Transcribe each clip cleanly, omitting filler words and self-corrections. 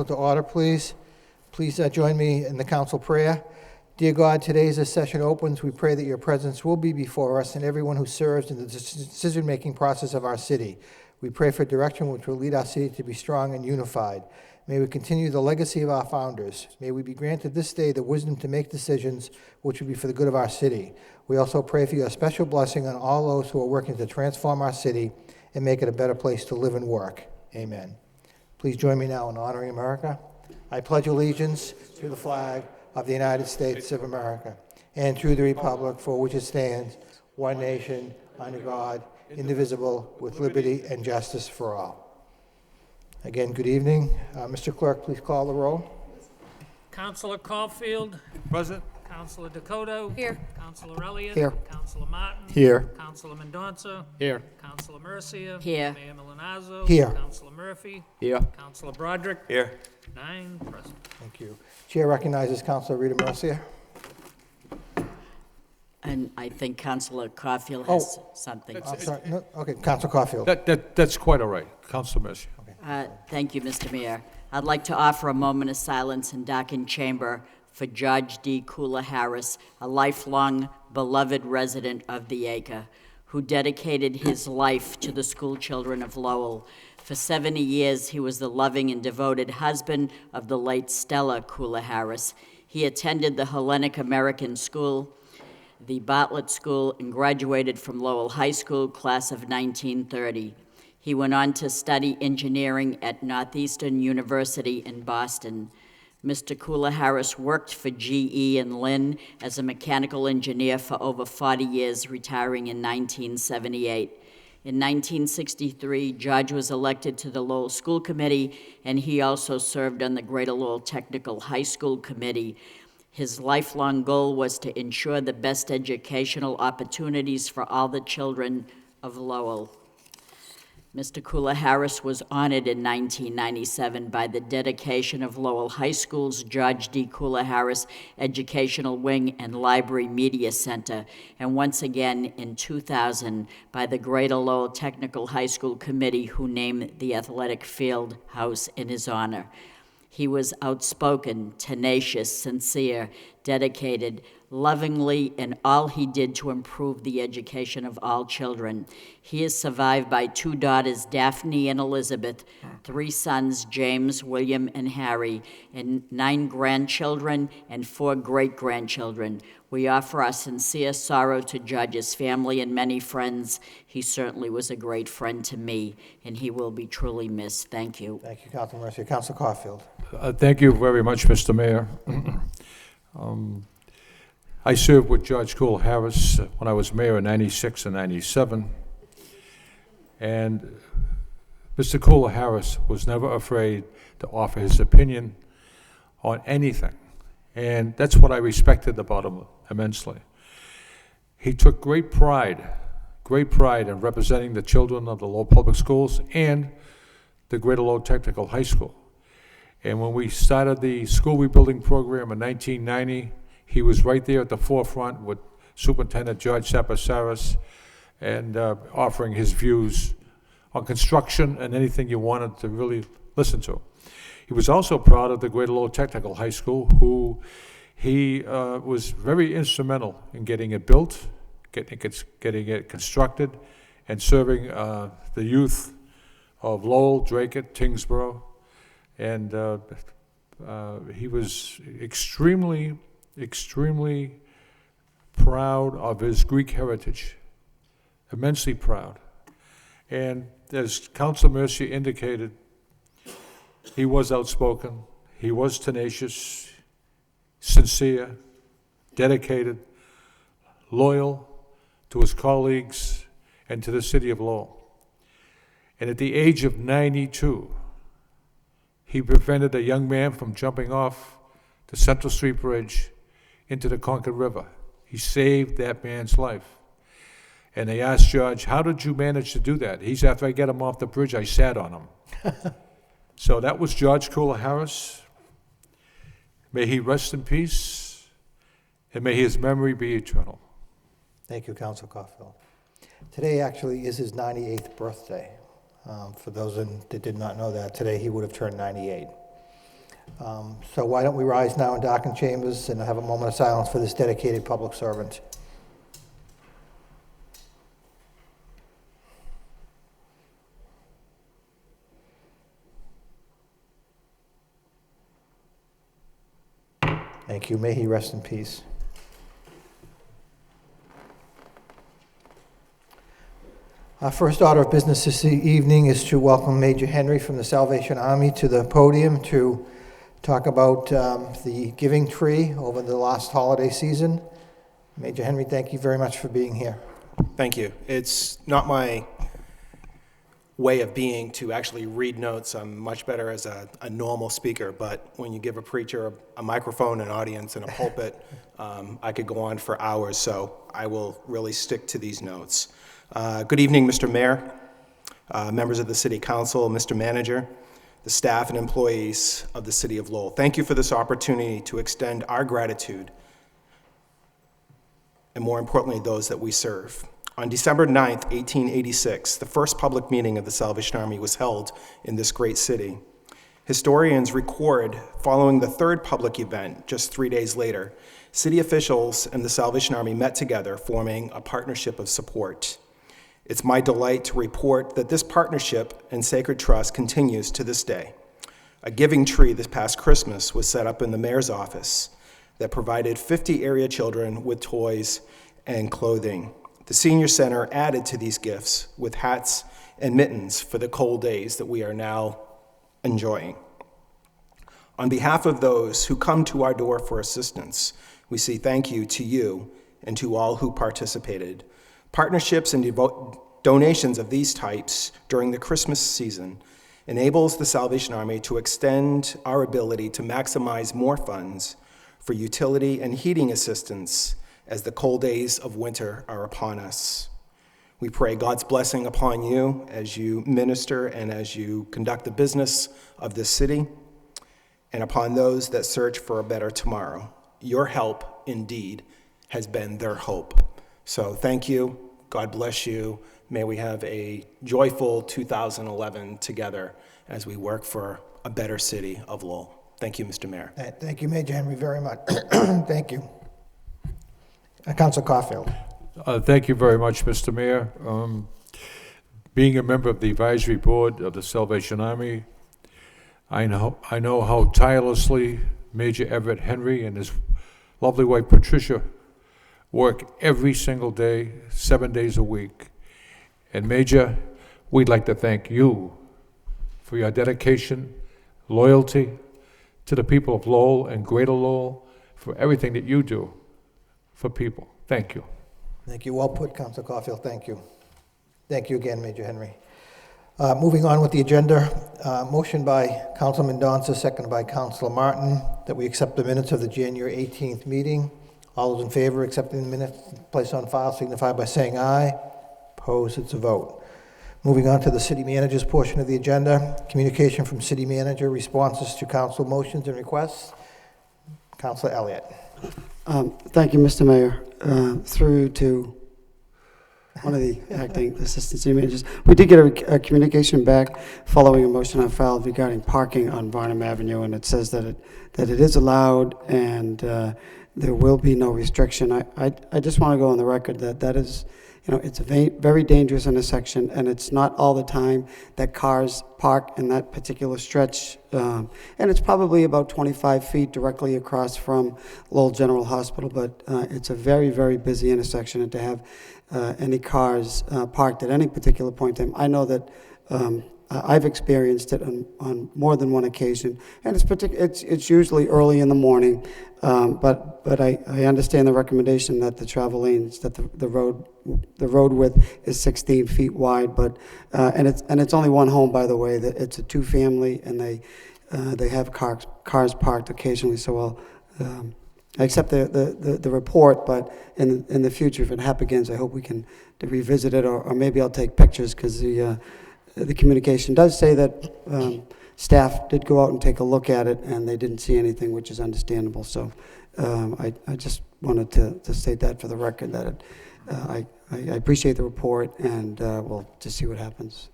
To order, please. Please join me in the council prayer. Dear God, today as this session opens, we pray that your presence will be before us and everyone who serves in the decision-making process of our city. We pray for direction which will lead our city to be strong and unified. May we continue the legacy of our founders. May we be granted this day the wisdom to make decisions which will be for the good of our city. We also pray for your special blessing on all those who are working to transform our city and make it a better place to live and work. Amen. Please join me now in honoring America. I pledge allegiance to the flag of the United States of America and to the republic for which it stands, one nation, under God, indivisible, with liberty and justice for all. Again, good evening. Mr. Clerk, please call the roll. Councilor Caulfield. Present. Councilor Dakota. Here. Councilor Elliott. Here. Councilor Martin. Here. Councilor Mendonça. Here. Councilor Mercia. Here. Mayor Milanazzo. Here. Councilor Murphy. Here. Councilor Broderick. Here. 9 present. Thank you. Chair recognizes Councilor Rita Mercia. And I think Councilor Caulfield has something. I'm sorry. No? Okay, Councilor Caulfield. That's quite all right. Councilor Mercia. Thank you, Mr. Mayor. I'd like to offer a moment of silence in darkened chamber for George D. Kula Harris, a lifelong beloved resident of the Acre, who dedicated his life to the school children of Lowell. For 70 years, he was the loving and devoted husband of the late Stella Kula Harris. He attended the Hellenic American School, the Bartlett School, and graduated from Lowell High School, class of 1930. He went on to study engineering at Northeastern University in Boston. Mr. Kula Harris worked for GE and Lynn as a mechanical engineer for over 40 years, retiring in 1978. In 1963, George was elected to the Lowell School Committee, and he also served on the Greater Lowell Technical High School Committee. His lifelong goal was to ensure the best educational opportunities for all the children of Lowell. Mr. Kula Harris was honored in 1997 by the dedication of Lowell High School's George D. Kula Harris Educational Wing and Library Media Center, and once again in 2000 by the Greater Lowell Technical High School Committee, who named the athletic field house in his honor. He was outspoken, tenacious, sincere, dedicated, lovingly in all he did to improve the education of all children. He is survived by 2 daughters, Daphne and Elizabeth, 3 sons, James, William, and Harry, and 9 grandchildren and 4 great-grandchildren. We offer our sincere sorrow to George's family and many friends. He certainly was a great friend to me, and he will be truly missed. Thank you. Thank you, Councilor Mercia. Councilor Caulfield. Thank you very much, Mr. Mayor. I served with George Kula Harris when I was mayor in 96 and 97. And Mr. Kula Harris was never afraid to offer his opinion on anything. And that's what I respected about him immensely. He took great pride in representing the children of the Lowell Public Schools and the Greater Lowell Technical High School. And when we started the school rebuilding program in 1990, he was right there at the forefront with Superintendent George Sapasaris and offering his views on construction and anything you wanted to really listen to. He was also proud of the Greater Lowell Technical High School, who he was very instrumental in getting it built, getting it constructed, and serving the youth of Lowell, Dracut, Tingsboro. And he was extremely proud of his Greek heritage, immensely proud. And as Councilor Mercia indicated, he was outspoken, he was tenacious, sincere, dedicated, loyal to his colleagues and to the city of Lowell. And at the age of 92, he prevented a young man from jumping off the Central Street Bridge into the Concord River. He saved that man's life. And they asked George, how did you manage to do that? He said, after I get him off the bridge, I sat on him. So that was George Kula Harris. May he rest in peace, and may his memory be eternal. Thank you, Councilor Caulfield. Today actually is his 98th birthday. For those that did not know that, today he would have turned 98. So why don't we rise now in darkened chambers and have a moment of silence for this dedicated public servant. Thank you. May he rest in peace. Our first order of business this evening is to welcome Major Henry from the Salvation Army to the podium to talk about the giving tree over the last holiday season. Major Henry, thank you very much for being here. Thank you. It's not my way of being to actually read notes. I'm much better as a normal speaker, but when you give a preacher a microphone, an audience, and a pulpit, I could go on for hours, so I will really stick to these notes. Good evening, Mr. Mayor, members of the City Council, Mr. Manager, the staff and employees of the City of Lowell. Thank you for this opportunity to extend our gratitude, and more importantly, those that we serve. On December 9th, 1886, the first public meeting of the Salvation Army was held in this great city. Historians record, following the third public event, just 3 days later, city officials and the Salvation Army met together, forming a partnership of support. It's my delight to report that this partnership and sacred trust continues to this day. A giving tree this past Christmas was set up in the mayor's office that provided 50 area children with toys and clothing. The senior center added to these gifts with hats and mittens for the cold days that we are now enjoying. On behalf of those who come to our door for assistance, we say thank you to you and to all who participated. Partnerships and donations of these types during the Christmas season enables the Salvation Army to extend our ability to maximize more funds for utility and heating assistance as the cold days of winter are upon us. We pray God's blessing upon you as you minister and as you conduct the business of this city, and upon those that search for a better tomorrow. Your help, indeed, has been their hope. So thank you. God bless you. May we have a joyful 2011 together as we work for a better city of Lowell. Thank you, Mr. Mayor. Thank you, Major Henry, very much. Thank you. Councilor Caulfield. Thank you very much, Mr. Mayor. Being a member of the advisory board of the Salvation Army, I know how tirelessly Major Everett Henry and his lovely wife Patricia work every single day, 7 days a week. And Major, we'd like to thank you for your dedication, loyalty to the people of Lowell and Greater Lowell, for everything that you do for people. Thank you. Thank you. Well put, Councilor Caulfield. Thank you. Thank you again, Major Henry. Moving on with the agenda, motion by Councilman Donza, seconded by Councilor Martin, that we accept the minutes of the January 18th meeting. All those in favor of accepting the minutes placed on file signify by saying aye. Opposed, it's a vote. Moving on to the city manager's portion of the agenda, communication from city manager, responses to council motions and requests. Councilor Elliott. Thank you, Mr. Mayor. Through to one of the acting assistant city managers. We did get a communication back following a motion I filed regarding parking on Barnum Avenue, and it says that it is allowed and there will be no restriction. I just want to go on the record that is, it's a very dangerous intersection, and it's not all the time that cars park in that particular stretch. And it's probably about 25 feet directly across from Lowell General Hospital, but it's a very, very busy intersection, and to have any cars parked at any particular point in time. I know that I've experienced it on more than one occasion, and it's usually early in the morning. But I understand the recommendation that the travel lanes, that the road width is 16 feet wide, but and it's only one home, by the way. That it's a two-family, and they have cars parked occasionally. So I accept the report, but in the future, if it happens, I hope we can revisit it, or maybe I'll take pictures, because the communication does say that staff did go out and take a look at it, and they didn't see anything, which is understandable. So I just wanted to state that for the record, that I appreciate the report, and we'll just see what happens.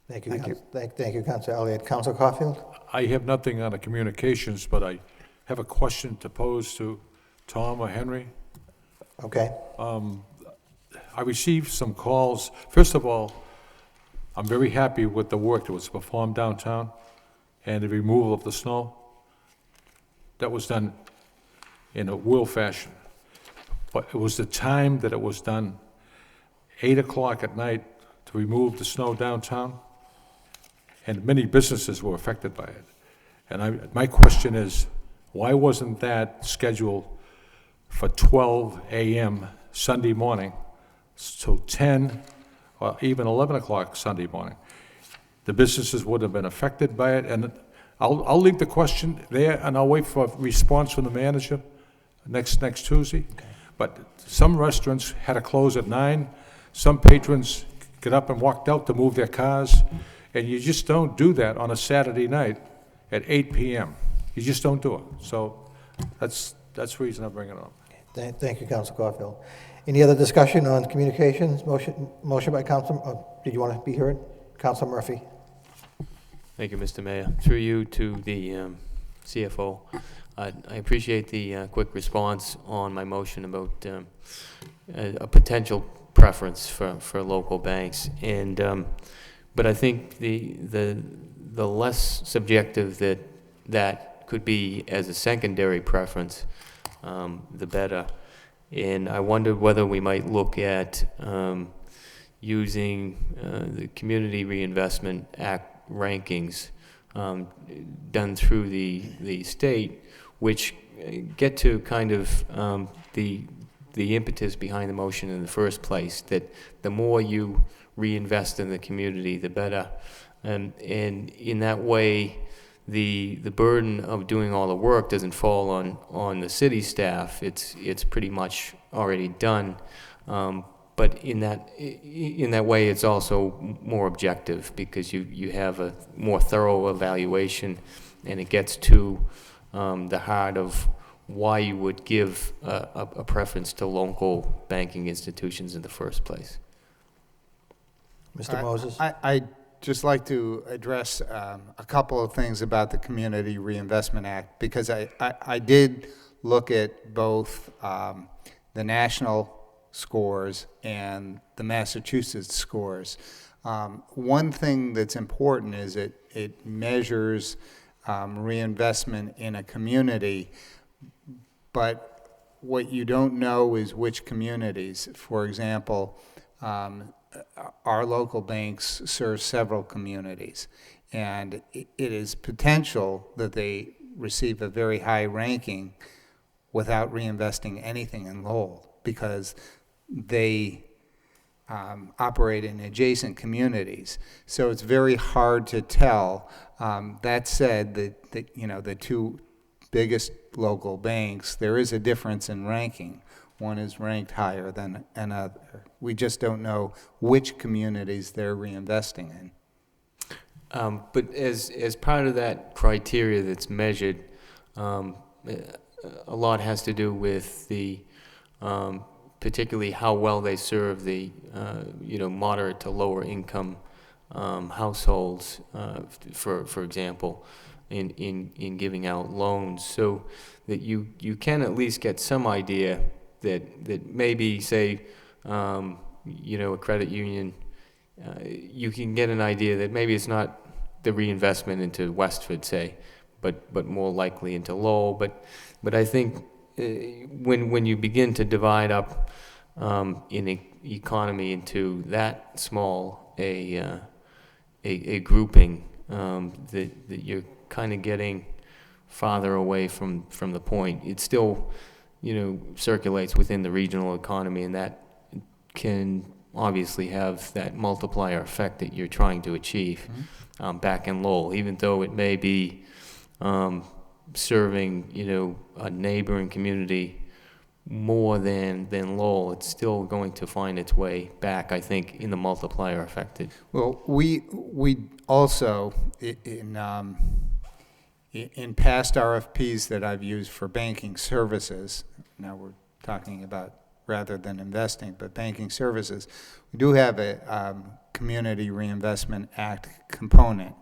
Thank you. Thank you. Thank you, Councilor Elliott. Councilor Caulfield? I have nothing on the communications, but I have a question to pose to Tom or Henry. Okay. I received some calls. First of all, I'm very happy with the work that was performed downtown and the removal of the snow. That was done in a will fashion. But it was the time that it was done, 8 o'clock at night, to remove the snow downtown, and many businesses were affected by it. And my question is, why wasn't that scheduled for 12 a.m. Sunday morning till 10 or even 11 o'clock Sunday morning? The businesses would have been affected by it, and I'll leave the question there, and I'll wait for a response from the manager next Tuesday. Okay. But some restaurants had to close at 9. Some patrons get up and walked out to move their cars, and you just don't do that on a Saturday night at 8 p.m. You just don't do it. So that's the reason I'm bringing it up. Thank you, Councilor Caulfield. Any other discussion on communications? Motion by Councilor, did you want to be heard? Councilor Murphy. Thank you, Mr. Mayor. Through you to the CFO. I appreciate the quick response on my motion about a potential preference for local banks, and but I think the less subjective that could be as a secondary preference, the better. And I wondered whether we might look at using the Community Reinvestment Act rankings done through the state, which get to kind of the impetus behind the motion in the first place, that the more you reinvest in the community, the better. And in that way, the burden of doing all the work doesn't fall on the city staff. It's pretty much already done. But in that way, it's also more objective, because you have a more thorough evaluation, and it gets to the heart of why you would give a preference to local banking institutions in the first place. Mr. Moses? I'd just like to address a couple of things about the Community Reinvestment Act, because I did look at both the national scores and the Massachusetts scores. One thing that's important is it measures reinvestment in a community, but what you don't know is which communities. For example, our local banks serve several communities, and it is potential that they receive a very high ranking without reinvesting anything in Lowell, because they operate in adjacent communities. So it's very hard to tell. That said, the two biggest local banks, there is a difference in ranking. One is ranked higher than another. We just don't know which communities they're reinvesting in. But as part of that criteria that's measured, a lot has to do with the particularly how well they serve the moderate to lower income households, for example, in giving out loans, so that you can at least get some idea that maybe, say, a credit union, you can get an idea that maybe it's not the reinvestment into Westford, say, but more likely into Lowell. But I think when you begin to divide up in an economy into that small a grouping, that you're kind of getting farther away from the point. It still circulates within the regional economy, and that can obviously have that multiplier effect that you're trying to achieve back in Lowell, even though it may be serving a neighboring community more than Lowell. It's still going to find its way back, I think, in the multiplier effect. Well, we also in past RFPs that I've used for banking services, now we're talking about rather than investing, but banking services, we do have a Community Reinvestment Act component.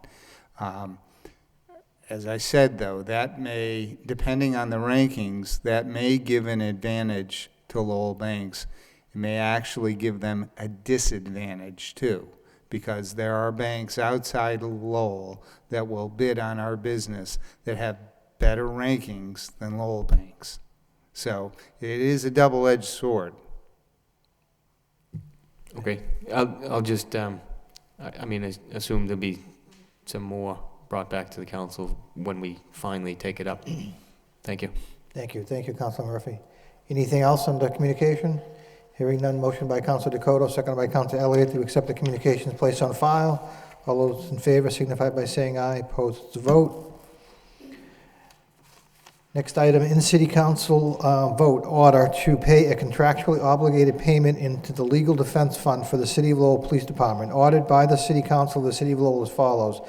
As I said, though, that may, depending on the rankings, that may give an advantage to Lowell banks. It may actually give them a disadvantage, too, because there are banks outside of Lowell that will bid on our business that have better rankings than Lowell banks. So it is a double-edged sword. Okay, I'll just, I mean, I assume there'll be some more brought back to the council when we finally take it up. Thank you. Thank you, Councilor Murphy. Anything else under communication? Hearing none, motion by Councilor Dakota, seconded by Councilor Elliott to accept the communications placed on file. All those in favor signify by saying aye. Opposed to vote. Next item, in City Council vote, order to pay a contractually obligated payment into the Legal Defense Fund for the City of Lowell Police Department. Ordered by the City Council of the City of Lowell as follows: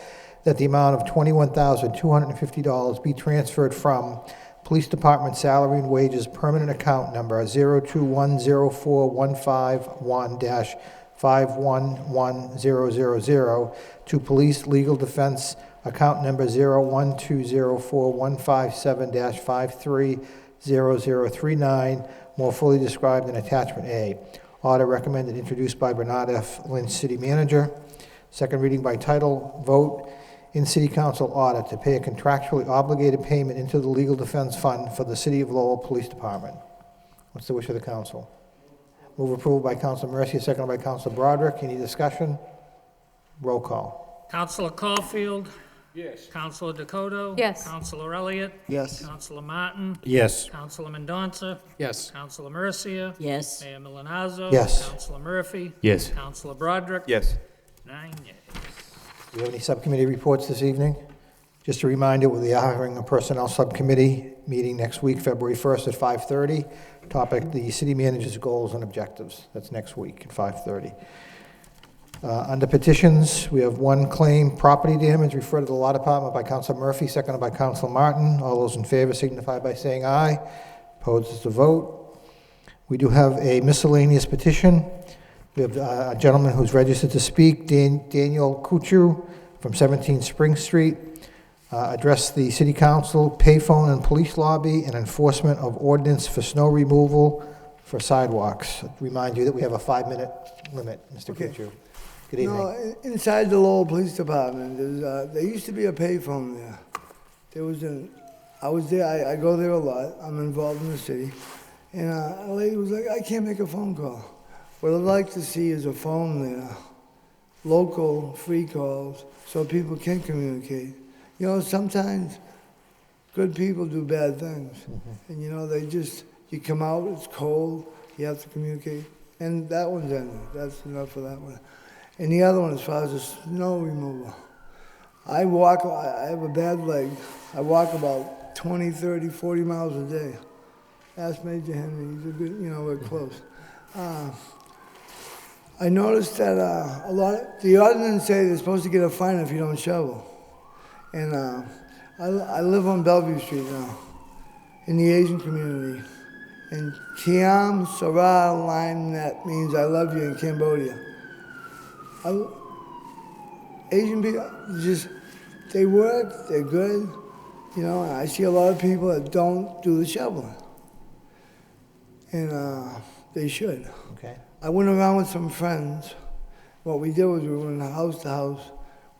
that the amount of $21,250 be transferred from Police Department Salary and Wages Permanent Account Number 021041511-511000 to Police Legal Defense Account Number 012041557-530039, more fully described in Attachment A. Order recommended, introduced by Bernard F. Lynch, City Manager. Second reading by title, vote in City Council order to pay a contractually obligated payment into the Legal Defense Fund for the City of Lowell Police Department. What's the wish of the council? Move approval by Councilor Mercia, seconded by Councilor Broderick. Any discussion? Roll call. Councilor Caulfield. Yes. Councilor Dakota. Yes. Councilor Elliott. Yes. Councilor Martin. Yes. Councilor Mendoza. Yes. Councilor Mercia. Yes. Mayor Milonazo. Yes. Councilor Murphy. Yes. Councilor Broderick. Yes. 9 yeas. Do you have any subcommittee reports this evening? Just a reminder, we are having a personnel subcommittee meeting next week, February 1st at 5:30. Topic, the city manager's goals and objectives. That's next week at 5:30. Under petitions, we have one claim, property damage, referred to the law department by Councilor Murphy, seconded by Councilor Martin. All those in favor signify by saying aye. Opposed is the vote. We do have a miscellaneous petition. We have a gentleman who's registered to speak, Daniel Kuchu from 17 Spring Street, addressed the city council, payphone and police lobby, and enforcement of ordinance for snow removal for sidewalks. Remind you that we have a 5-minute limit, Mr. Okay. Kuchu. Good evening. No, inside the Lowell Police Department, there used to be a payphone there. I was there, I go there a lot, I'm involved in the city, and a lady was like, I can't make a phone call. What I'd like to see is a phone there, local, free calls, so people can communicate. You know, sometimes good people do bad things, and you know, you come out, it's cold, you have to communicate, and that one's ended, that's enough for that one. And the other one, as far as the snow removal, I have a bad leg, I walk about 20, 30, 40 miles a day. Ask Major Henry, he's a good, you know, we're close. I noticed that the ordinance say they're supposed to get a fine if you don't shovel. And I live on Bellevue Street now, in the Asian community. And Kiam Sarah line, that means I love you in Cambodia. Asian people, they work, they're good. You know, and I see a lot of people that don't do the shoveling. And they should. Okay. I went around with some friends. What we did was we went house to house.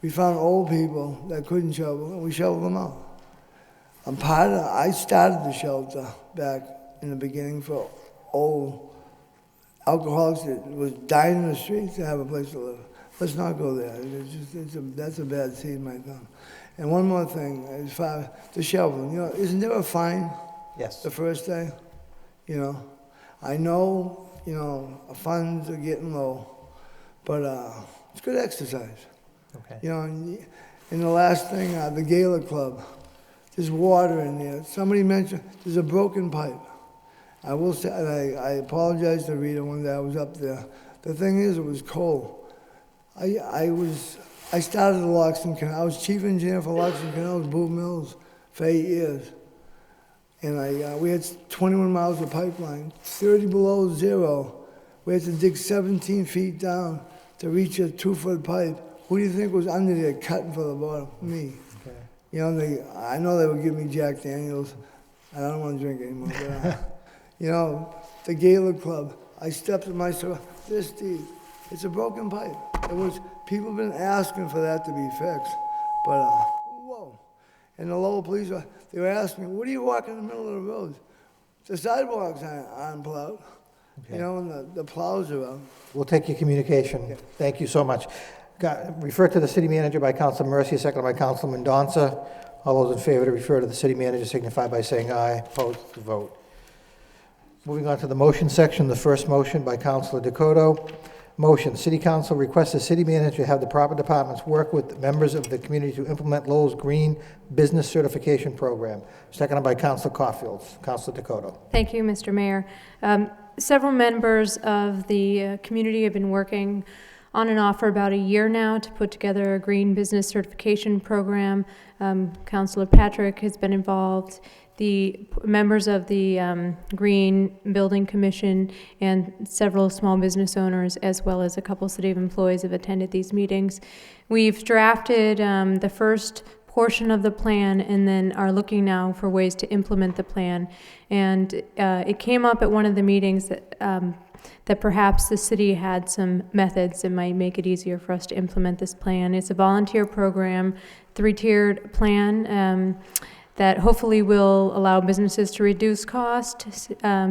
We found old people that couldn't shovel, and we shoveled them out. I started the shelter back in the beginning for old alcoholics that was dying in the streets to have a place to live. Let's not go there. That's a bad seed, my thumb. And one more thing, as far as the shoveling, you know, isn't there a fine Yes. the first day? You know, I know, you know, funds are getting low, but it's good exercise. Okay. You know, and the last thing, the Gala Club, there's water in there. Somebody mentioned there's a broken pipe. I will say, I apologize to Rita one day I was up there. The thing is, it was cold. I started the Loxton Canal. I was chief engineer for Loxton Canals, Boo Mills, for 8 years. And we had 21 miles of pipeline, 30 below zero. We had to dig 17 feet down to reach a 2-foot pipe. Who do you think was under there cutting for the bottom? Me. Okay. You know, I know they would give me Jack Daniels. I don't want to drink anymore. But, you know, the Gaylord Club. I stepped in my store this deep. It's a broken pipe. People have been asking for that to be fixed. But, whoa. And the Lowell police, they were asking me, what do you walk in the middle of the road? The sidewalks aren't plowed. Okay. You know, and the plows are out. We'll take your communication. Thank you so much. Refer to the city manager by Council Mercia, seconded by Councilman Donza. All those in favor to refer to the city manager signify by saying aye. Opposed, to vote. Moving on to the motion section, the first motion by Councilor Dakota. Motion, City Council requests the city manager have the proper departments work with members of the community to implement Lowell's Green Business Certification Program. Seconded by Councilor Caulfield. Councilor Dakota. Thank you, Mr. Mayor. Several members of the community have been working on and off for about a year now to put together a green business certification program. Councilor Patrick has been involved. The members of the Green Building Commission and several small business owners, as well as a couple city employees, have attended these meetings. We've drafted the first portion of the plan and then are looking now for ways to implement the plan. And it came up at one of the meetings that perhaps the city had some methods that might make it easier for us to implement this plan. It's a volunteer program, 3-tiered plan that hopefully will allow businesses to reduce cost,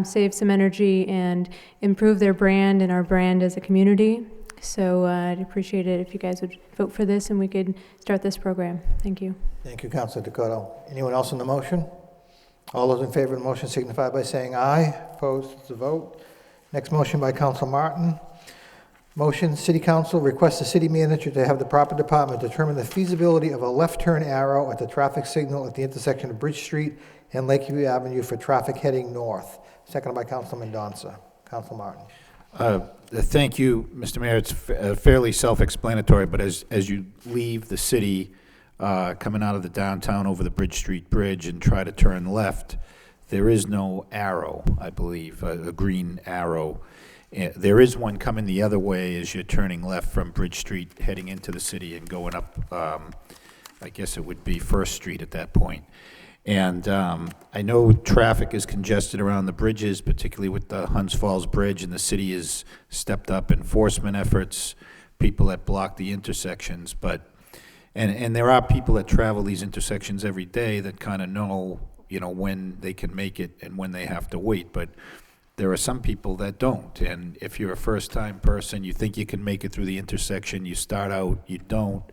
save some energy, and improve their brand and our brand as a community. So I'd appreciate it if you guys would vote for this and we could start this program. Thank you. Thank you, Councilor Dakota. Anyone else on the motion? All those in favor of the motion signify by saying aye. Opposed, to vote. Next motion by Councilor Martin. Motion, City Council requests the city manager to have the proper department determine the feasibility of a left turn arrow at the traffic signal at the intersection of Bridge Street and Lakeview Avenue for traffic heading north. Seconded by Councilman Donza. Councilor Martin. Thank you, Mr. Mayor. It's fairly self-explanatory, but as you leave the city, coming out of the downtown over the Bridge Street Bridge and try to turn left, there is no arrow, I believe, a green arrow. There is one coming the other way as you're turning left from Bridge Street, heading into the city and going up, I guess it would be First Street at that point. And I know traffic is congested around the bridges, particularly with the Hunts Falls Bridge, and the city has stepped up enforcement efforts, people that block the intersections. And there are people that travel these intersections every day that kind of know, when they can make it and when they have to wait. But there are some people that don't. And if you're a first-time person, you think you can make it through the intersection, you start out, you don't.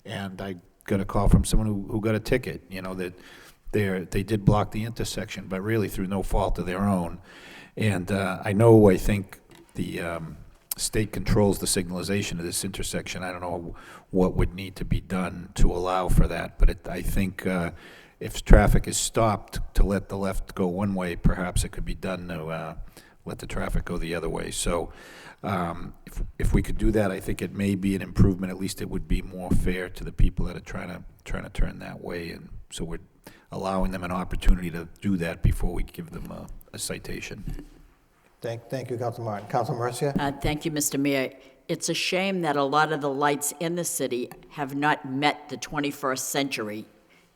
And I got a call from someone who got a ticket, that they did block the intersection, but really through no fault of their own. And I think the state controls the signalization of this intersection. I don't know what would need to be done to allow for that, but I think if traffic is stopped to let the left go one way, perhaps it could be done to let the traffic go the other way. So if we could do that, I think it may be an improvement. At least it would be more fair to the people that are trying to turn that way. And so we're allowing them an opportunity to do that before we give them a citation. Thank you, Councilor Martin. Councilor Mercia? Thank you, Mr. Mayor. It's a shame that a lot of the lights in the city have not met the 21st century.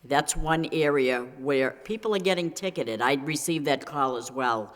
That's one area where people are getting ticketed. I received that call as well.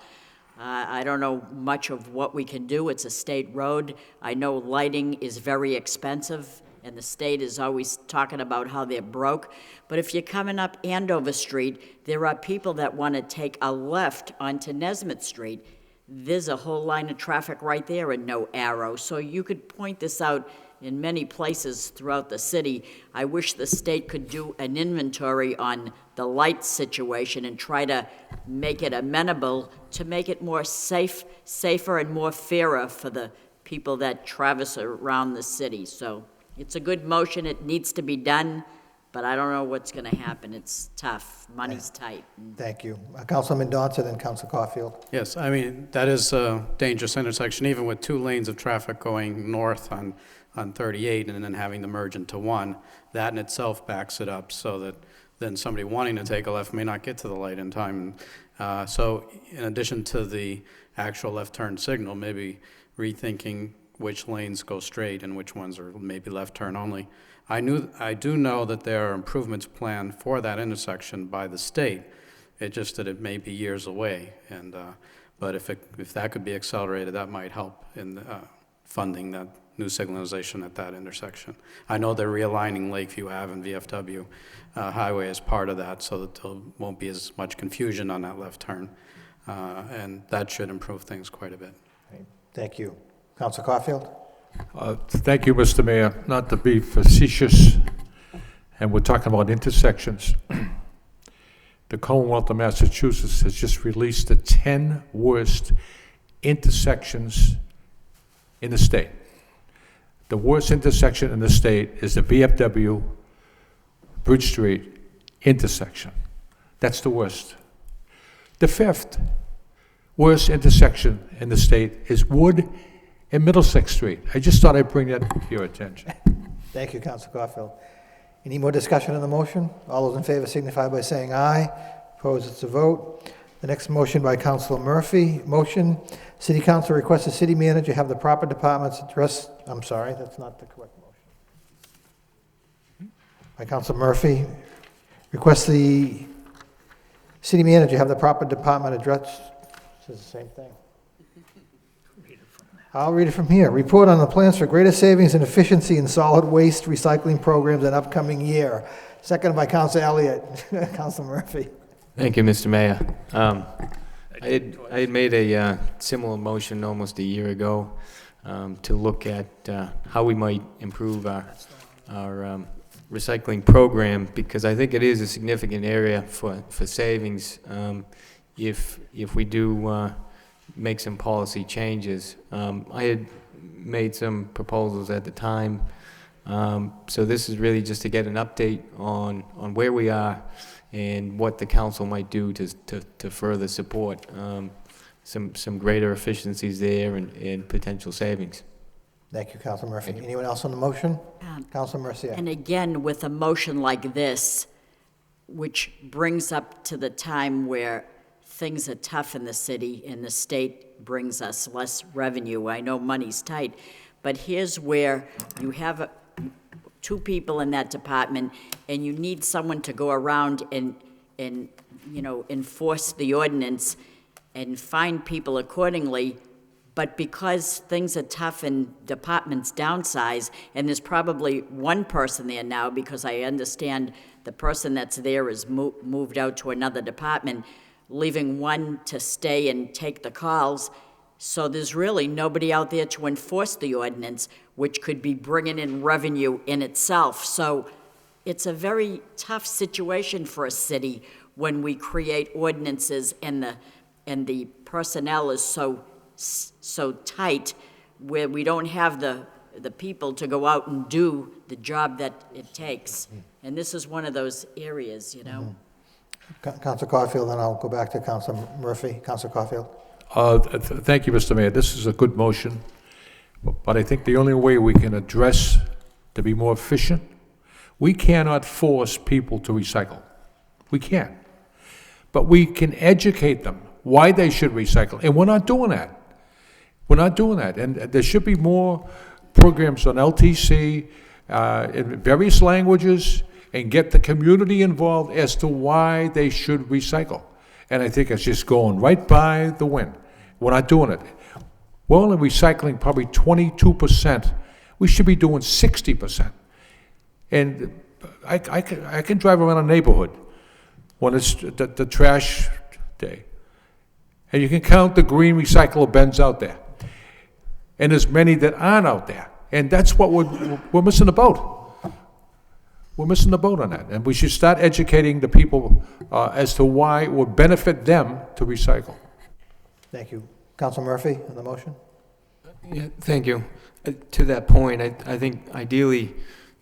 I don't know much of what we can do. It's a state road. I know lighting is very expensive, and the state is always talking about how they're broke. But if you're coming up Andover Street, there are people that want to take a left onto Nesmith Street. There's a whole line of traffic right there and no arrow. So you could point this out in many places throughout the city. I wish the state could do an inventory on the light situation and try to make it amenable to make it more safer and more fairer for the people that traverse around the city. So it's a good motion. It needs to be done, but I don't know what's going to happen. It's tough. Money's tight. Thank you. Councilman Donza, then Councilor Caulfield. Yes, I mean, that is a dangerous intersection, even with 2 lanes of traffic going north on 38 and then having to merge into one. That in itself backs it up so that then somebody wanting to take a left may not get to the light in time. So in addition to the actual left turn signal, maybe rethinking which lanes go straight and which ones are maybe left turn only. I do know that there are improvements planned for that intersection by the state. It's just that it may be years away, and but if that could be accelerated, that might help in funding that new signalization at that intersection. I know they're realigning Lakeview Ave and VFW Highway as part of that, so that there won't be as much confusion on that left turn, and that should improve things quite a bit. Thank you. Council Caulfield? Thank you, Mr. Mayor. Not to be facetious, and we're talking about intersections. The Commonwealth of Massachusetts has just released the 10 worst intersections in the state. The worst intersection in the state is the VFW Bridge Street intersection. That's the worst. The 5th worst intersection in the state is Wood and Middlesex Street. I just thought I'd bring that to your attention. Thank you, Council Caulfield. Any more discussion on the motion? All those in favor signify by saying aye. Opposed, it's a vote. The next motion by Councilor Murphy. Motion, City Council requests the city manager have the proper departments address, I'm sorry, that's not the correct motion. By Councilor Murphy, requests the city manager have the proper department address, this is the same thing. I'll read it from here. Report on the plans for greater savings and efficiency in solid waste recycling programs in upcoming year. Seconded by Councilor Elliott. Councilor Murphy. Thank you, Mr. Mayor. I had made a similar motion almost a year ago to look at how we might improve our recycling program, because I think it is a significant area for savings if we do make some policy changes. I had made some proposals at the time, so this is really just to get an update on where we are and what the council might do to further support some greater efficiencies there and potential savings. Thank you, Councilor Murphy. Anyone else on the motion? Councilor Mercier. And again, with a motion like this, which brings up to the time where things are tough in the city and the state brings us less revenue. I know money's tight, but here's where you have two people in that department and you need someone to go around and enforce the ordinance and fine people accordingly. But because things are tough and departments downsize, and there's probably one person there now, because I understand the person that's there is moved out to another department, leaving one to stay and take the calls. So there's really nobody out there to enforce the ordinance, which could be bringing in revenue in itself. So it's a very tough situation for a city when we create ordinances and the personnel is so tight, where we don't have the people to go out and do the job that it takes. And this is one of those areas, you know. Councilor Caulfield, then I'll go back to Councilor Murphy. Councilor Caulfield. Thank you, Mr. Mayor. This is a good motion, but I think the only way we can address to be more efficient, we cannot force people to recycle. We can't. But we can educate them why they should recycle, and we're not doing that. We're not doing that, and there should be more programs on LTC in various languages and get the community involved as to why they should recycle. And I think it's just going right by the wind. We're not doing it. We're only recycling probably 22%. We should be doing 60%. And I can drive around a neighborhood when it's the trash day, and you can count the green recyclable bins out there. And there's many that aren't out there. And that's what we're missing the boat. We're missing the boat on that. And we should start educating the people as to why it would benefit them to recycle. Thank you. Councilor Murphy on the motion. Yeah, thank you. To that point, I think ideally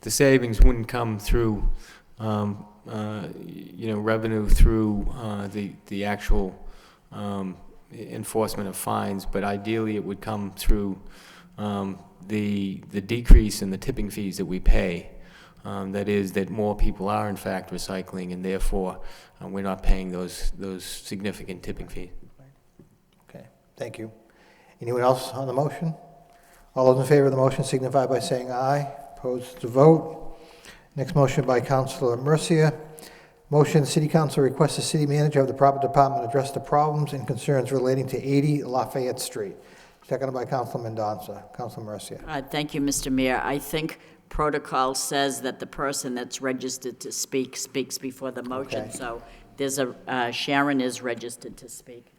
the savings wouldn't come through, revenue through the actual enforcement of fines, but ideally it would come through the decrease in the tipping fees that we pay. That is, that more people are in fact recycling, and therefore we're not paying those significant tipping fees. Okay, thank you. Anyone else on the motion? All those in favor of the motion signify by saying aye. Opposed to vote. Next motion by Councilor Mercia. Motion, the City Council requests the City Manager of the Proper Department address the problems and concerns relating to 80 Lafayette Street. Seconded by Councilor Mendoza. Councilor Mercia. Thank you, Mr. Mayor. I think protocol says that the person that's registered to speak speaks before the motion. Okay. So there's Sharon is registered to speak.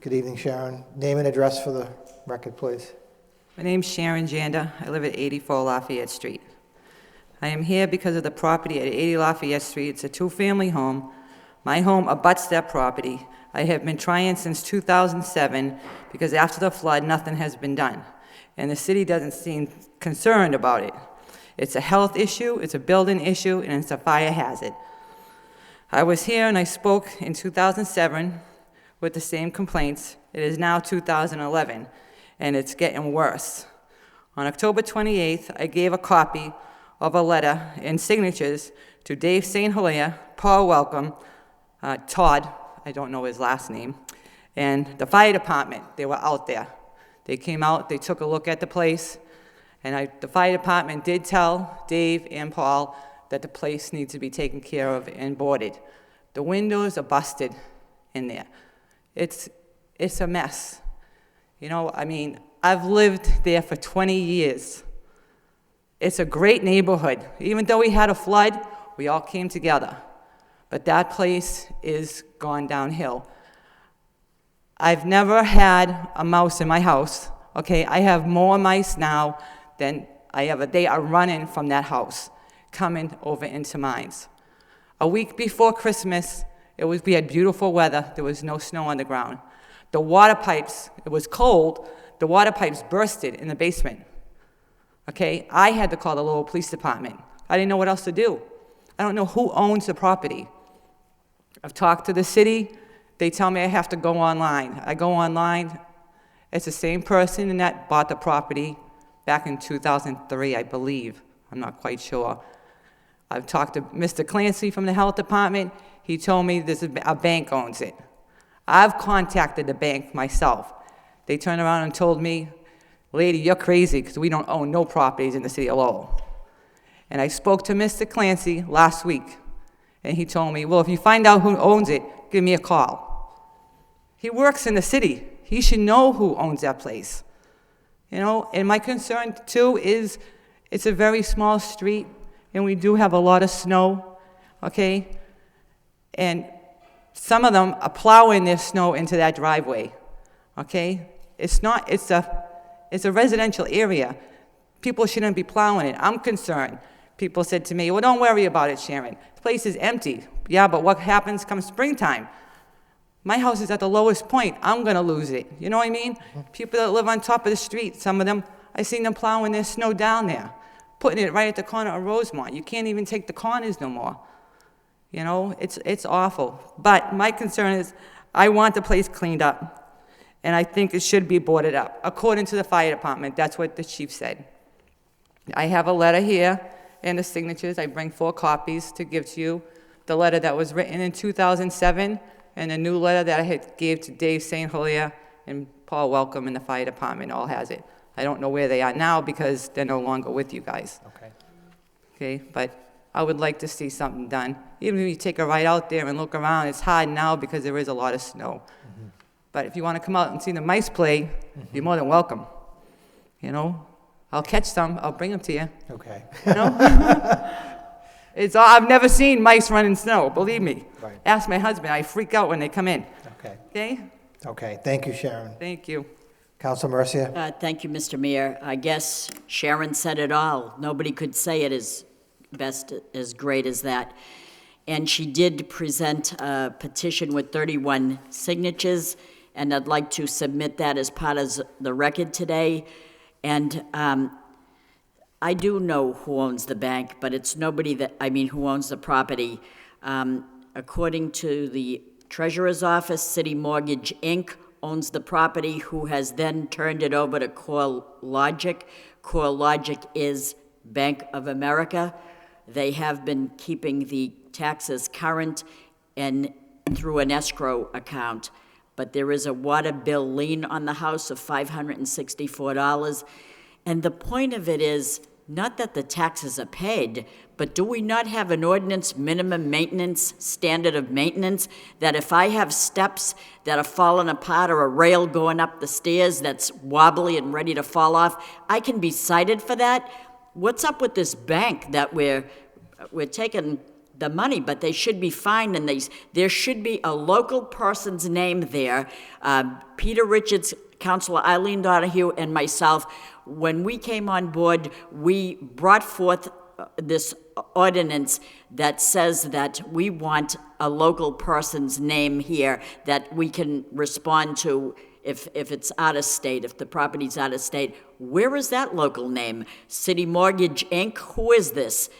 Good evening, Sharon. Name and address for the record, please. My name's Sharon Janda. I live at 84 Lafayette Street. I am here because of the property at 80 Lafayette Street. It's a two-family home. My home abuts that property. I have been trying since 2007 because after the flood, nothing has been done. And the city doesn't seem concerned about it. It's a health issue, it's a building issue, and it's a fire hazard. I was here and I spoke in 2007 with the same complaints. It is now 2011. And it's getting worse. On October 28th, I gave a copy of a letter and signatures to Dave St. Hilaire, Paul Welcome, Todd, I don't know his last name, and the fire department. They were out there. They came out, they took a look at the place, and the fire department did tell Dave and Paul that the place needs to be taken care of and boarded. The windows are busted in there. It's a mess. You know, I mean, I've lived there for 20 years. It's a great neighborhood. Even though we had a flood, we all came together. But that place is gone downhill. I've never had a mouse in my house, okay? I have more mice now than I ever. They are running from that house, coming over into mine. A week before Christmas, we had beautiful weather. There was no snow on the ground. The water pipes, it was cold, the water pipes bursted in the basement. Okay, I had to call the Lowell Police Department. I didn't know what else to do. I don't know who owns the property. I've talked to the city, they tell me I have to go online. I go online, it's the same person that bought the property back in 2003, I believe. I'm not quite sure. I've talked to Mr. Clancy from the health department, he told me a bank owns it. I've contacted the bank myself. They turned around and told me, lady, you're crazy because we don't own no properties in the city of Lowell. And I spoke to Mr. Clancy last week, and he told me, well, if you find out who owns it, give me a call. He works in the city. He should know who owns that place. You know, and my concern, too, is it's a very small street, and we do have a lot of snow, okay? And some of them are plowing their snow into that driveway, okay? It's a residential area. People shouldn't be plowing it. I'm concerned. People said to me, well, don't worry about it, Sharon. The place is empty. Yeah, but what happens come springtime? My house is at the lowest point. I'm gonna lose it. You know what I mean? People that live on top of the street, some of them, I seen them plowing their snow down there, putting it right at the corner of Rosemont. You can't even take the corners no more. You know, it's awful. But my concern is I want the place cleaned up, and I think it should be boarded up. According to the fire department, that's what the chief said. I have a letter here and the signatures. I bring 4 copies to give to you. The letter that was written in 2007 and a new letter that I had gave to Dave St. Hilaire and Paul Welcome in the fire department all has it. I don't know where they are now because they're no longer with you guys. Okay. Okay, but I would like to see something done. Even if you take a ride out there and look around, it's hard now because there is a lot of snow. Mm-hmm. But if you want to come out and see the mice play, you're more than welcome. You know, I'll catch some, I'll bring them to you. Okay. You know? I've never seen mice run in snow, believe me. Right. Ask my husband, I freak out when they come in. Okay. Okay? Okay, thank you, Sharon. Thank you. Councilor Mercia? Thank you, Mr. Mayor. I guess Sharon said it all. Nobody could say it as great as that. And she did present a petition with 31 signatures, and I'd like to submit that as part of the record today. And I do know who owns the bank, but it's nobody who owns the property. According to the Treasurer's Office, City Mortgage, Inc. owns the property, who has then turned it over to Core Logic. Core Logic is Bank of America. They have been keeping the taxes current and through an escrow account. But there is a water bill lien on the house of $564. And the point of it is not that the taxes are paid, but do we not have an ordinance minimum maintenance, standard of maintenance, that if I have steps that are falling apart or a rail going up the stairs that's wobbly and ready to fall off, I can be cited for that? What's up with this bank that we're taking the money, but they should be fined, and there should be a local person's name there. Peter Richards, Councilor Eileen Donahue, and myself, when we came on board, we brought forth this ordinance that says that we want a local person's name here that we can respond to if it's out of state, if the property's out of state. Where is that local name? City Mortgage Inc.? Who is this?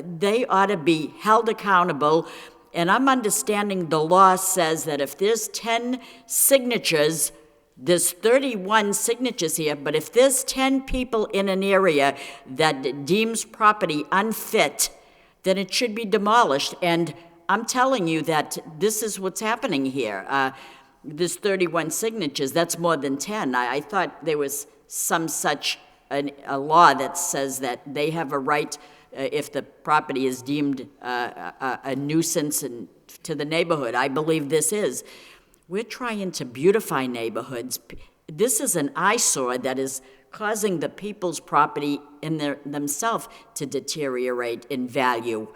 They ought to be held accountable. And I'm understanding the law says that if there's 10 signatures, there's 31 signatures here, but if there's 10 people in an area that deems property unfit, then it should be demolished. And I'm telling you that this is what's happening here. There's 31 signatures. That's more than 10. I thought there was some such a law that says that they have a right, if the property is deemed a nuisance to the neighborhood. I believe this is. We're trying to beautify neighborhoods. This is an eyesore that is causing the people's property in themselves to deteriorate in value.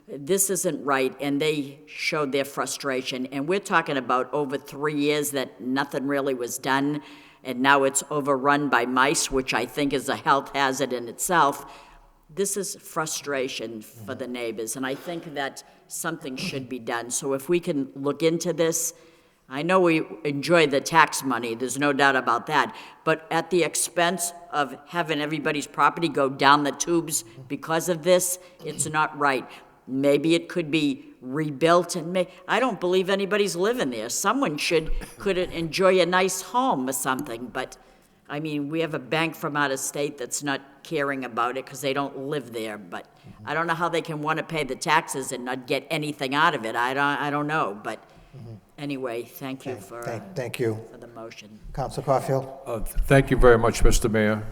This isn't right, and they showed their frustration. And we're talking about over 3 years that nothing really was done, and now it's overrun by mice, which I think is a health hazard in itself. This is frustration for the neighbors, and I think that something should be done. So if we can look into this, I know we enjoy the tax money, there's no doubt about that, but at the expense of having everybody's property go down the tubes because of this, it's not right. Maybe it could be rebuilt, and I don't believe anybody's living there. Someone could enjoy a nice home or something, but I mean, we have a bank from out of state that's not caring about it because they don't live there, but I don't know how they can want to pay the taxes and not get anything out of it. I don't know, but anyway, thank you for Thank you. for the motion. Councilor Caulfield? Thank you very much, Mr. Mayor.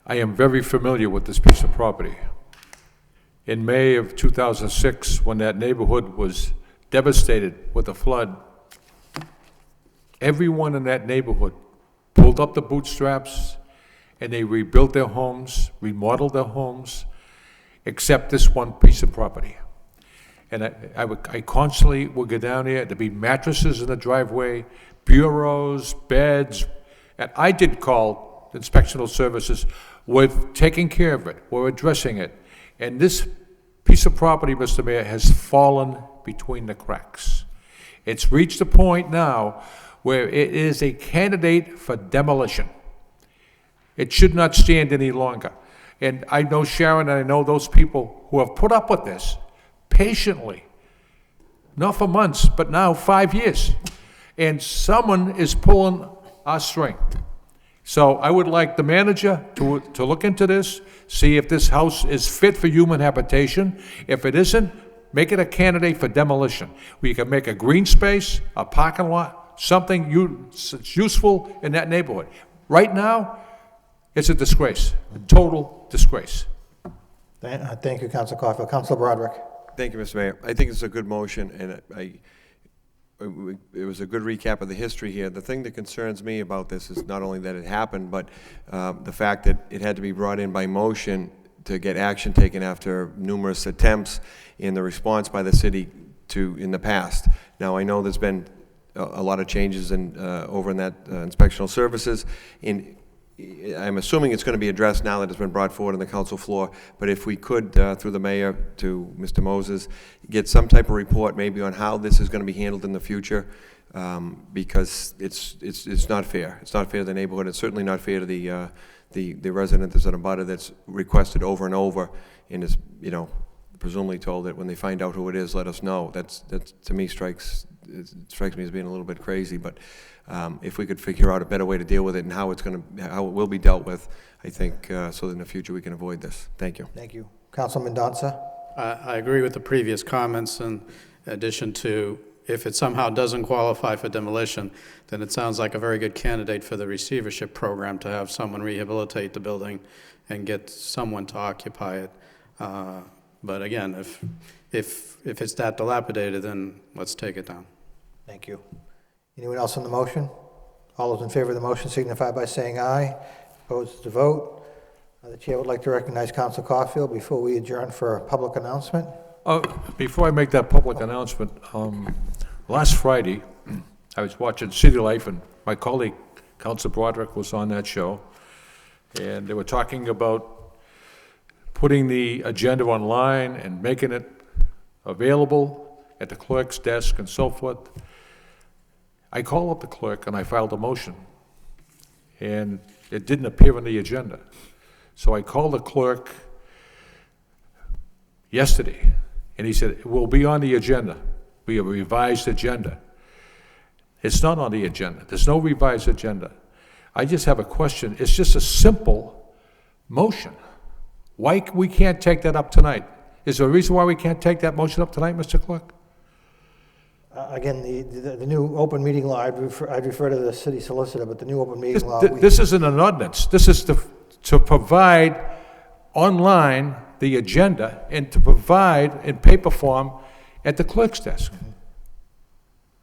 I am very familiar with this piece of property. In May of 2006, when that neighborhood was devastated with a flood, everyone in that neighborhood pulled up the bootstraps and they rebuilt their homes, remodeled their homes, except this one piece of property. And I constantly would go down there, there'd be mattresses in the driveway, bureaus, beds, and I did call inspectional services. We're taking care of it, we're addressing it. And this piece of property, Mr. Mayor, has fallen between the cracks. It's reached a point now where it is a candidate for demolition. It should not stand any longer. And I know Sharon and I know those people who have put up with this patiently, not for months, but now 5 years. And someone is pulling our string. So I would like the manager to look into this, see if this house is fit for human habitation. If it isn't, make it a candidate for demolition. We can make a green space, a parking lot, something useful in that neighborhood. Right now, it's a disgrace, a total disgrace. Thank you, Councilor Caulfield. Councilor Broderick? Thank you, Mr. Mayor. I think it's a good motion, and it was a good recap of the history here. The thing that concerns me about this is not only that it happened, but the fact that it had to be brought in by motion to get action taken after numerous attempts in the response by the city in the past. Now, I know there's been a lot of changes over in that inspectional services. I'm assuming it's going to be addressed now that it's been brought forward on the council floor, but if we could, through the mayor to Mr. Moses, get some type of report maybe on how this is going to be handled in the future, because it's not fair. It's not fair to the neighborhood. It's certainly not fair to the resident that's on a butter that's requested over and over and is, presumably told that when they find out who it is, let us know. That's to me strikes me as being a little bit crazy, but if we could figure out a better way to deal with it and how it will be dealt with, I think, so that in the future we can avoid this. Thank you. Thank you. Councilman Mendonça? I agree with the previous comments in addition to if it somehow doesn't qualify for demolition, then it sounds like a very good candidate for the receivership program to have someone rehabilitate the building and get someone to occupy it. But again, if it's that dilapidated, then let's take it down. Thank you. Anyone else on the motion? All those in favor of the motion signify by saying aye. Opposed to vote. The chair would like to recognize Council Caulfield before we adjourn for a public announcement. Before I make that public announcement, last Friday, I was watching City Life, and my colleague, Council Broderick, was on that show, and they were talking about putting the agenda online and making it available at the clerk's desk and so forth. I called up the clerk and I filed a motion, and it didn't appear on the agenda. So I called the clerk yesterday, and he said, it will be on the agenda. We have a revised agenda. It's not on the agenda. There's no revised agenda. I just have a question. It's just a simple motion. Why we can't take that up tonight? Is there a reason why we can't take that motion up tonight, Mr. Clerk? Again, the new open meeting law, I'd refer to the city solicitor, but the new open meeting law. This isn't an ordinance. This is to provide online the agenda and to provide in paper form at the clerk's desk.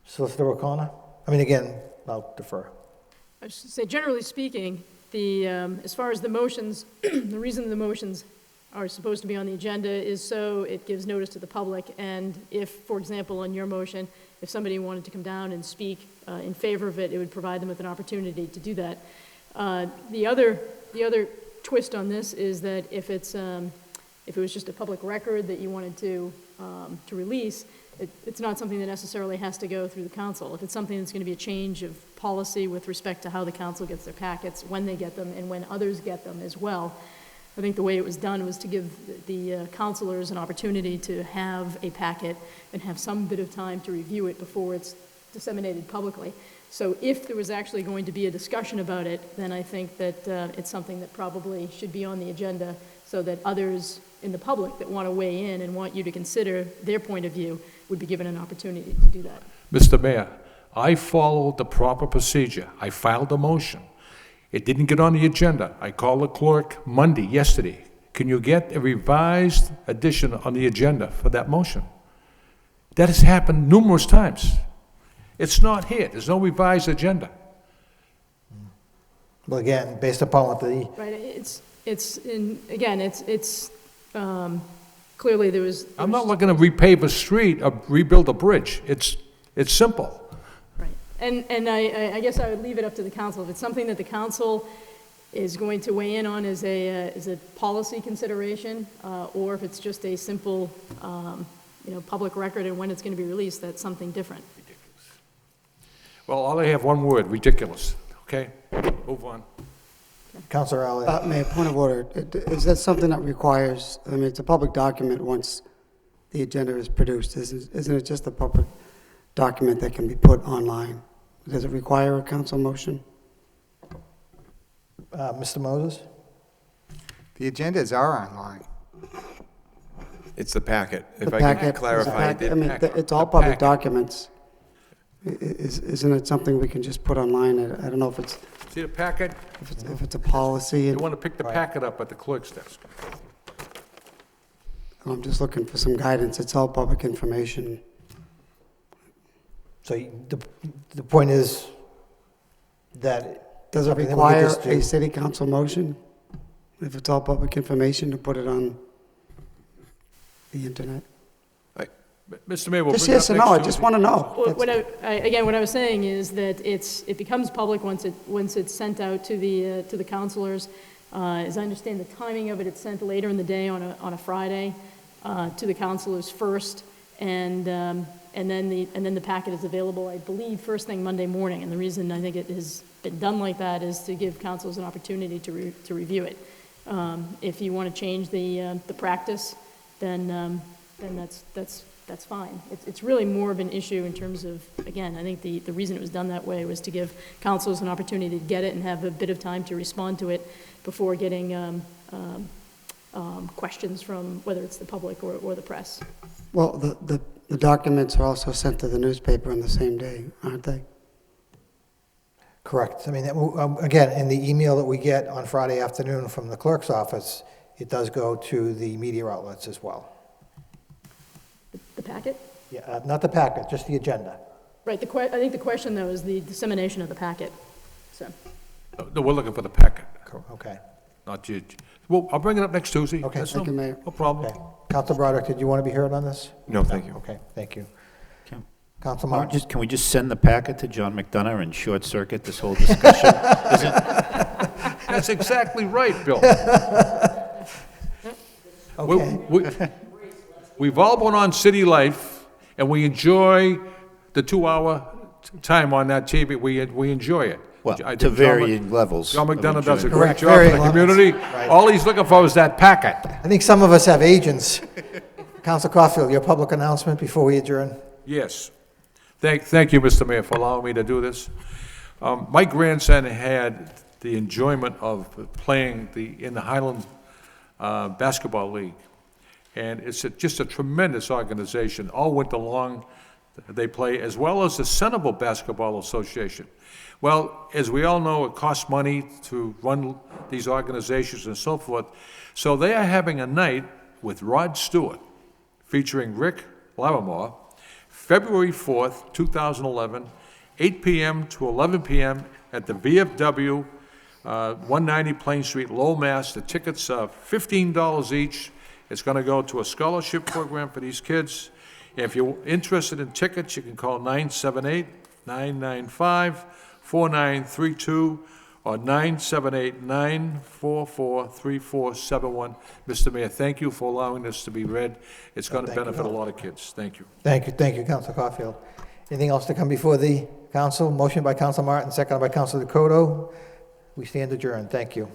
Solicitor O'Connor? I mean, again, I'll defer. I should say, generally speaking, as far as the motions, the reason the motions are supposed to be on the agenda is so it gives notice to the public, and if, for example, on your motion, if somebody wanted to come down and speak in favor of it, it would provide them with an opportunity to do that. The other twist on this is that if it was just a public record that you wanted to release, it's not something that necessarily has to go through the council. If it's something that's going to be a change of policy with respect to how the council gets their packets, when they get them, and when others get them as well, I think the way it was done was to give the councilors an opportunity to have a packet and have some bit of time to review it before it's disseminated publicly. So if there was actually going to be a discussion about it, then I think that it's something that probably should be on the agenda so that others in the public that want to weigh in and want you to consider their point of view would be given an opportunity to do that. Mr. Mayor, I followed the proper procedure. I filed a motion. It didn't get on the agenda. I called the clerk yesterday. Can you get a revised edition on the agenda for that motion? That has happened numerous times. It's not here. There's no revised agenda. Well, again, based upon what the... Right, clearly there was... I'm not looking to repave a street or rebuild a bridge. It's simple. Right, and I guess I would leave it up to the council. If it's something that the council is going to weigh in on as a policy consideration, or if it's just a simple, public record and when it's going to be released, that's something different. Well, all I have one word, ridiculous. Okay? Move on. Councilor Elliott. Mayor, point of order. Is that something that requires, it's a public document once the agenda is produced. Isn't it just a public document that can be put online? Does it require a council motion? Mr. Moses? The agendas are online. It's the packet. If The I packet, can clarify, it's all public documents. Isn't it something we can just put online? I don't know if it's... See the packet? If it's a policy. You want to pick the packet up at the clerk's desk. I'm just looking for some guidance. It's all public information. So the point is that... Does it require a city council motion? If it's all public information, to put it on the internet? Mr. Mayor, we'll Just bring it yes up or no, I next just Tuesday. want to know. Well, what I was saying is that it becomes public once it's sent out to the councilors. As I understand the timing of it, it's sent later in the day on a Friday to the councilors first, and then the packet is available, I believe, first thing Monday morning. And the reason I think it has been done like that is to give councils an opportunity to review it. If you want to change the practice, then that's fine. It's really more of an issue in terms of, again, I think the reason it was done that way was to give councils an opportunity to get it and have a bit of time to respond to it before getting questions from whether it's the public or the press. Well, the documents are also sent to the newspaper on the same day, aren't they? Correct. I mean, again, in the email that we get on Friday afternoon from the clerk's office, it does go to the media outlets as well. The packet? Yeah, not the packet, just the agenda. Right, I think the question, though, is the dissemination of the packet, so. No, we're looking for the packet, Okay. not you. Well, I'll bring it up next Tuesday. Okay. That's Thank you, Mayor. No problem. Okay. Council Broderick, did you want to be heard on this? No, thank you. Okay, thank you. Can- Council Why don't Martin? can we just send the packet to John McDonough and short-circuit this whole discussion? That's exactly right, Bill. Okay. We've all been on City Life, and we enjoy the 2-hour time on that TV. We enjoy it. Well, I to think John varying levels. John of McDonough does a enjoyment. great Correct, job for varying the levels. community. Right. All he's looking for is that packet. I think some of us have agents. Council Caulfield, your public announcement before we adjourn? Yes. Thank you, Mr. Mayor, for allowing me to do this. My grandson had the enjoyment of playing in the Highland Basketball League. And it's just a tremendous organization. All winter long, they play, as well as the Centerville Basketball Association. Well, as we all know, it costs money to run these organizations and so forth. So they are having a night with Rod Stewart, featuring Rick Larimore, February 4th, 2011, 8 p.m. to 11 p.m. at the VFW, 190 Plain Street, Lowell, Mass. The tickets are $15 each. It's going to go to a scholarship program for these kids. If you're interested in tickets, you can call 978-995-4932 or 978-944-3471. Mr. Mayor, thank you for allowing this to be read. It's going to benefit a lot of kids. Thank you. Thank you, Council Caulfield. Anything else to come before the council? Motion by Council Martin, seconded by Council Dakota. We stand adjourned. Thank you.